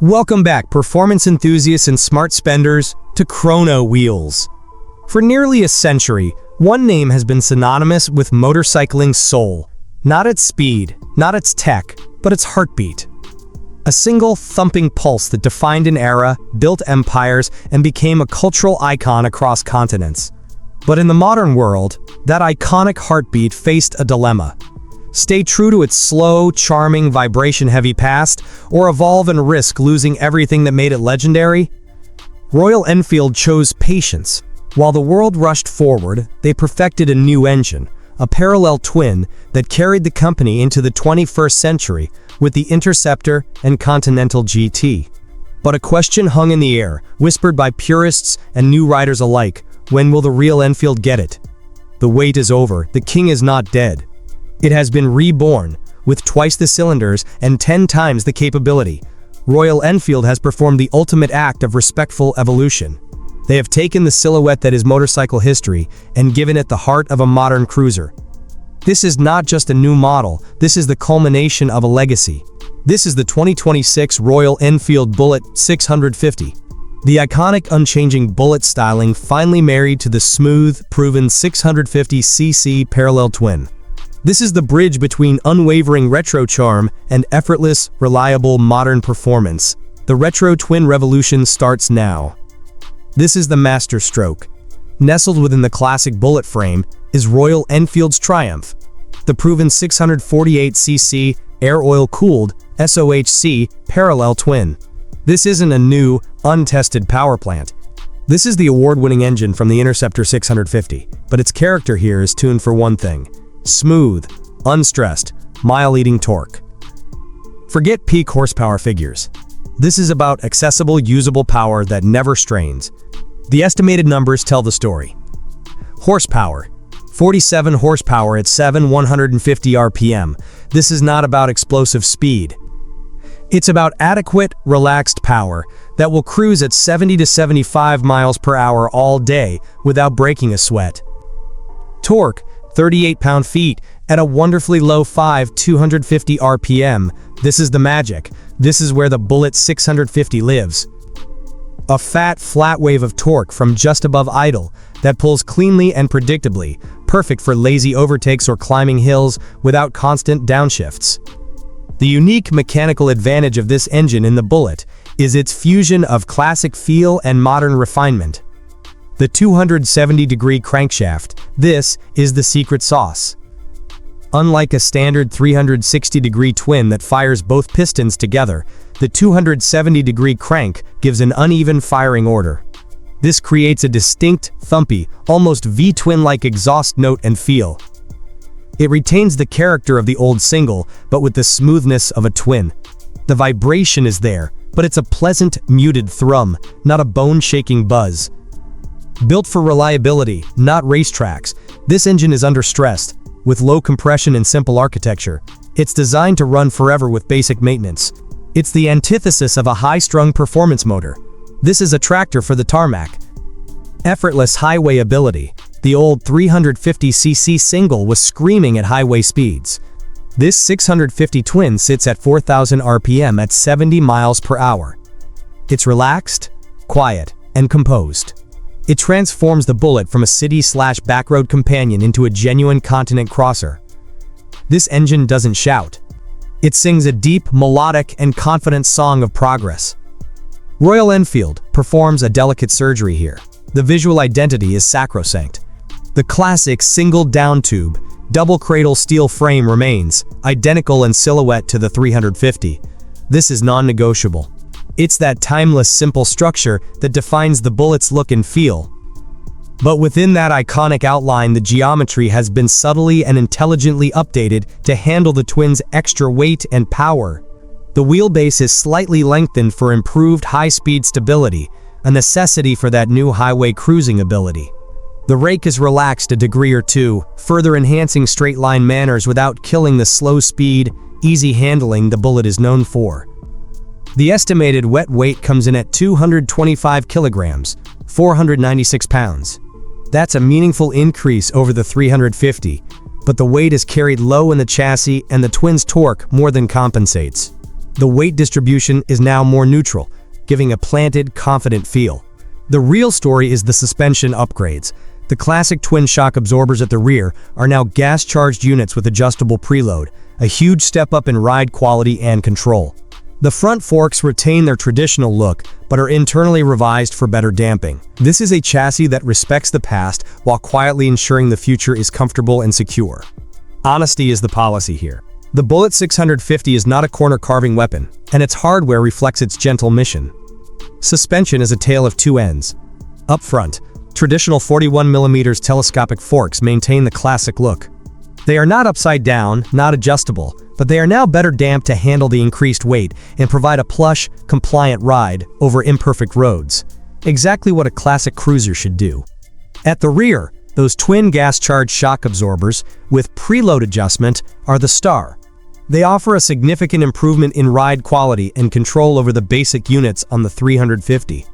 Welcome back, performance enthusiasts and smart spenders, to Chrono Wheels. For nearly a century, one name has been synonymous with motorcycling's soul. Not its speed, not its tech, but its heartbeat. A single thumping pulse that defined an era, built empires, and became a cultural icon across continents. But in the modern world, that iconic heartbeat faced a dilemma. Stay true to its slow, charming, vibration-heavy past, or evolve and risk losing everything that made it legendary? Royal Enfield chose patience. While the world rushed forward, they perfected a new engine, a parallel twin that carried the company into the 21st century with the Interceptor and Continental GT. But a question hung in the air, whispered by purists and new riders alike: when will the real Enfield get it? The wait is over, the king is not dead. It has been reborn, with twice the cylinders and 10 times the capability. Royal Enfield has performed the ultimate act of respectful evolution. They have taken the silhouette that is motorcycle history and given it the heart of a modern cruiser. This is not just a new model, this is the culmination of a legacy. This is the 2026 Royal Enfield Bullet 650. The iconic unchanging Bullet styling finally married to the smooth, proven 650cc parallel twin. This is the bridge between unwavering retro charm and effortless, reliable modern performance. The retro twin revolution starts now. This is the master stroke. Nestled within the classic Bullet frame is Royal Enfield's triumph. The proven 648cc air-oil-cooled SOHC parallel twin. This isn't a new, untested power plant. This is the award-winning engine from the Interceptor 650, but its character here is tuned for one thing: smooth, unstressed, mile-eating torque. Forget peak horsepower figures. This is about accessible, usable power that never strains. The estimated numbers tell the story. Horsepower: 47 horsepower at 7,150 RPM. This is not about explosive speed. It's about adequate, relaxed power that will cruise at 70 to 75 miles per hour all day without breaking a sweat. Torque: 38 pound-feet at a wonderfully low 250 RPM. This is the magic. This is where the Bullet 650 lives. A fat, flat wave of torque from just above idle that pulls cleanly and predictably, perfect for lazy overtakes or climbing hills without constant downshifts. The unique mechanical advantage of this engine in the Bullet is its fusion of classic feel and modern refinement. The 270-degree crankshaft, this is the secret sauce. Unlike a standard 360-degree twin that fires both pistons together, the 270-degree crank gives an uneven firing order. This creates a distinct, thumpy, almost V-twin-like exhaust note and feel. It retains the character of the old single, but with the smoothness of a twin. The vibration is there, but it's a pleasant, muted thrum, not a bone-shaking buzz. Built for reliability, not racetracks, this engine is understressed, with low compression and simple architecture. It's designed to run forever with basic maintenance. It's the antithesis of a high-strung performance motor. This is a tractor for the tarmac. Effortless highway ability. The old 350cc single was screaming at highway speeds. This 650 twin sits at 4,000 RPM at 70 miles per hour. It's relaxed, quiet, and composed. It transforms the Bullet from a city/backroad companion into a genuine continent crosser. This engine doesn't shout. It sings a deep, melodic, and confident song of progress. Royal Enfield performs a delicate surgery here. The visual identity is sacrosanct. The classic single down tube, double cradle steel frame remains, identical in silhouette to the 350. This is non-negotiable. It's that timeless, simple structure that defines the Bullet's look and feel. But within that iconic outline, the geometry has been subtly and intelligently updated to handle the twin's extra weight and power. The wheelbase is slightly lengthened for improved high-speed stability, a necessity for that new highway cruising ability. The rake is relaxed a degree or two, further enhancing straight-line manners without killing the slow speed, easy handling the Bullet is known for. The estimated wet weight comes in at 225 kilograms, 496 pounds. That's a meaningful increase over the 350, but the weight is carried low in the chassis and the twin's torque more than compensates. The weight distribution is now more neutral, giving a planted, confident feel. The real story is the suspension upgrades. The classic twin shock absorbers at the rear are now gas-charged units with adjustable preload, a huge step up in ride quality and control. The front forks retain their traditional look, but are internally revised for better damping. This is a chassis that respects the past while quietly ensuring the future is comfortable and secure. Honesty is the policy here. The Bullet 650 is not a corner-carving weapon, and its hardware reflects its gentle mission. Suspension is a tale of two ends. Up front, traditional 41mm telescopic forks maintain the classic look. They are not upside down, not adjustable, but they are now better damped to handle the increased weight and provide a plush, compliant ride over imperfect roads. Exactly what a classic cruiser should do. At the rear, those twin gas-charged shock absorbers with preload adjustment are the star. They offer a significant improvement in ride quality and control over the basic units on the 350.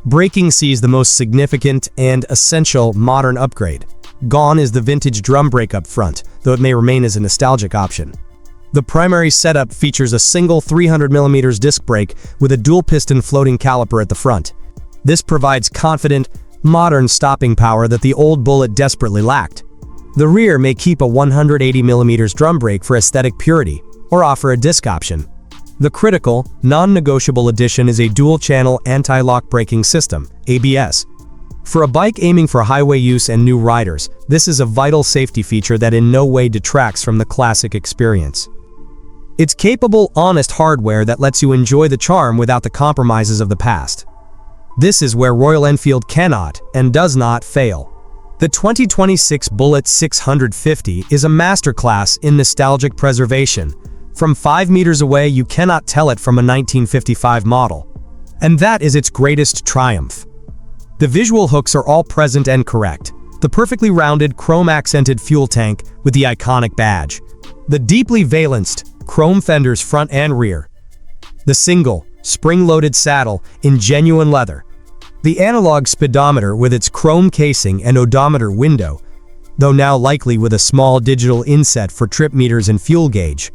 Braking sees the most significant and essential modern upgrade. Gone is the vintage drum brake up front, though it may remain as a nostalgic option. The primary setup features a single 300mm disc brake with a dual-piston floating caliper at the front. This provides confident, modern stopping power that the old Bullet desperately lacked. The rear may keep a 180mm drum brake for aesthetic purity, or offer a disc option. The critical, non-negotiable addition is a dual-channel anti-lock braking system, ABS. For a bike aiming for highway use and new riders, this is a vital safety feature that in no way detracts from the classic experience. It's capable, honest hardware that lets you enjoy the charm without the compromises of the past. This is where Royal Enfield cannot and does not fail. The 2026 Bullet 650 is a masterclass in nostalgic preservation. From 5 meters away, you cannot tell it from a 1955 model. And that is its greatest triumph. The visual hooks are all present and correct. The perfectly rounded, chrome-accented fuel tank with the iconic badge. The deeply valenced chrome fenders front and rear. The single, spring-loaded saddle in genuine leather. The analog speedometer with its chrome casing and odometer window, though now likely with a small digital inset for trip meters and fuel gauge.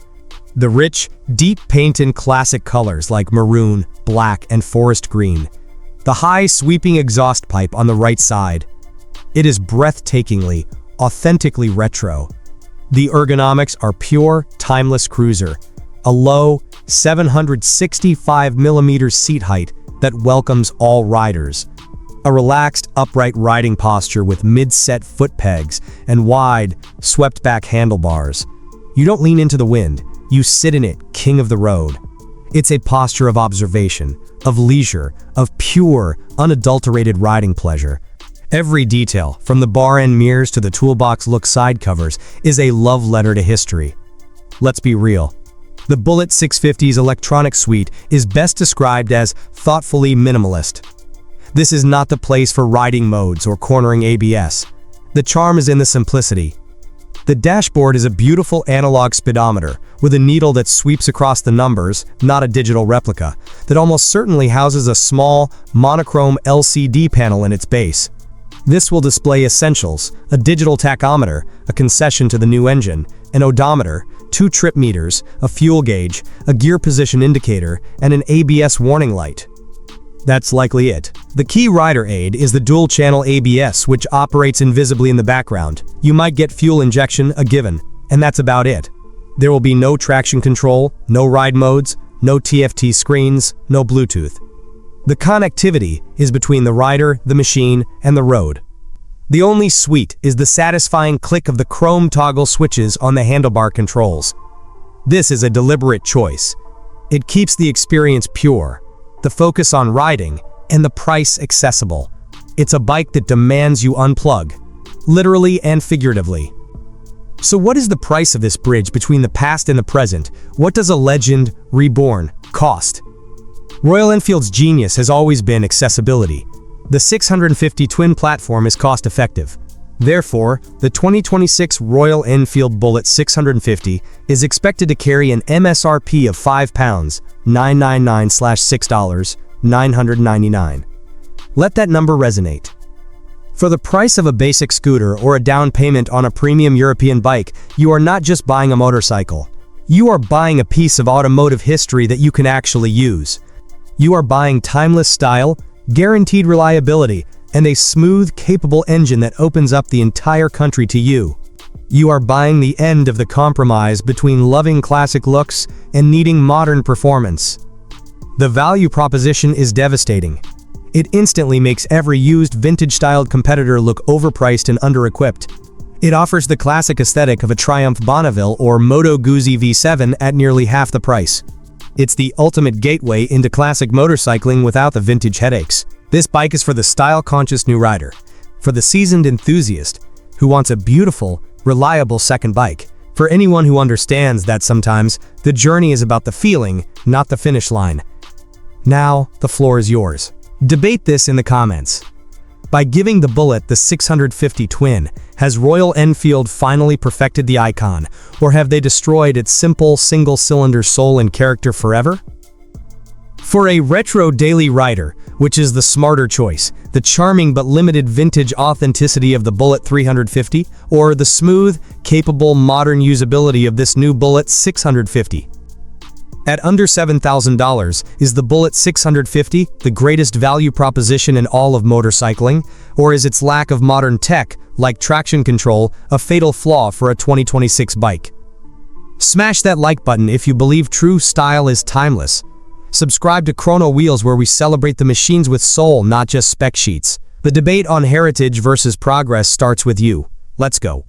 The rich, deep paint in classic colors like maroon, black, and forest green. The high, sweeping exhaust pipe on the right side. It is breathtakingly, authentically retro. The ergonomics are pure, timeless cruiser. A low, 765mm seat height that welcomes all riders. A relaxed, upright riding posture with mid-set foot pegs and wide, swept-back handlebars. You don't lean into the wind, you sit in it, king of the road. It's a posture of observation, of leisure, of pure, unadulterated riding pleasure. Every detail, from the bar end mirrors to the toolbox look side covers, is a love letter to history. Let's be real. The Bullet 650's electronic suite is best described as thoughtfully minimalist. This is not the place for riding modes or cornering ABS. The charm is in the simplicity. The dashboard is a beautiful analog speedometer with a needle that sweeps across the numbers, not a digital replica, that almost certainly houses a small, monochrome LCD panel in its base. This will display essentials, a digital tachometer, a concession to the new engine, an odometer, 2 trip meters, a fuel gauge, a gear position indicator, and an ABS warning light. That's likely it. The key rider aid is the dual-channel ABS, which operates invisibly in the background. You might get fuel injection, a given, and that's about it. There will be no traction control, no ride modes, no TFT screens, no Bluetooth. The connectivity is between the rider, the machine, and the road. The only sweet is the satisfying click of the chrome toggle switches on the handlebar controls. This is a deliberate choice. It keeps the experience pure, the focus on riding, and the price accessible. It's a bike that demands you unplug, literally and figuratively. So what is the price of this bridge between the past and the present? What does a legend, reborn, cost? Royal Enfield's genius has always been accessibility. The 650 twin platform is cost-effective. Therefore, the 2026 Royal Enfield Bullet 650 is expected to carry an MSRP of £5,999/$6,999. Let that number resonate. For the price of a basic scooter or a down payment on a premium European bike, you are not just buying a motorcycle. You are buying a piece of automotive history that you can actually use. You are buying timeless style, guaranteed reliability, and a smooth, capable engine that opens up the entire country to you. You are buying the end of the compromise between loving classic looks and needing modern performance. The value proposition is devastating. It instantly makes every used vintage-styled competitor look overpriced and under-equipped. It offers the classic aesthetic of a Triumph Bonneville or Moto Guzzi V7 at nearly half the price. It's the ultimate gateway into classic motorcycling without the vintage headaches. This bike is for the style-conscious new rider, for the seasoned enthusiast who wants a beautiful, reliable second bike, for anyone who understands that sometimes the journey is about the feeling, not the finish line. Now, the floor is yours. Debate this in the comments. By giving the Bullet the 650 twin, has Royal Enfield finally perfected the icon, or have they destroyed its simple single-cylinder soul and character forever? For a retro daily rider, which is the smarter choice, the charming but limited vintage authenticity of the Bullet 350, or the smooth, capable, modern usability of this new Bullet 650? At under $7,000, is the Bullet 650 the greatest value proposition in all of motorcycling, or is its lack of modern tech, like traction control, a fatal flaw for a 2026 bike? Smash that like button if you believe true style is timeless. Subscribe to Chrono Wheels, where we celebrate the machines with soul, not just spec sheets. The debate on heritage versus progress starts with you. Let's go.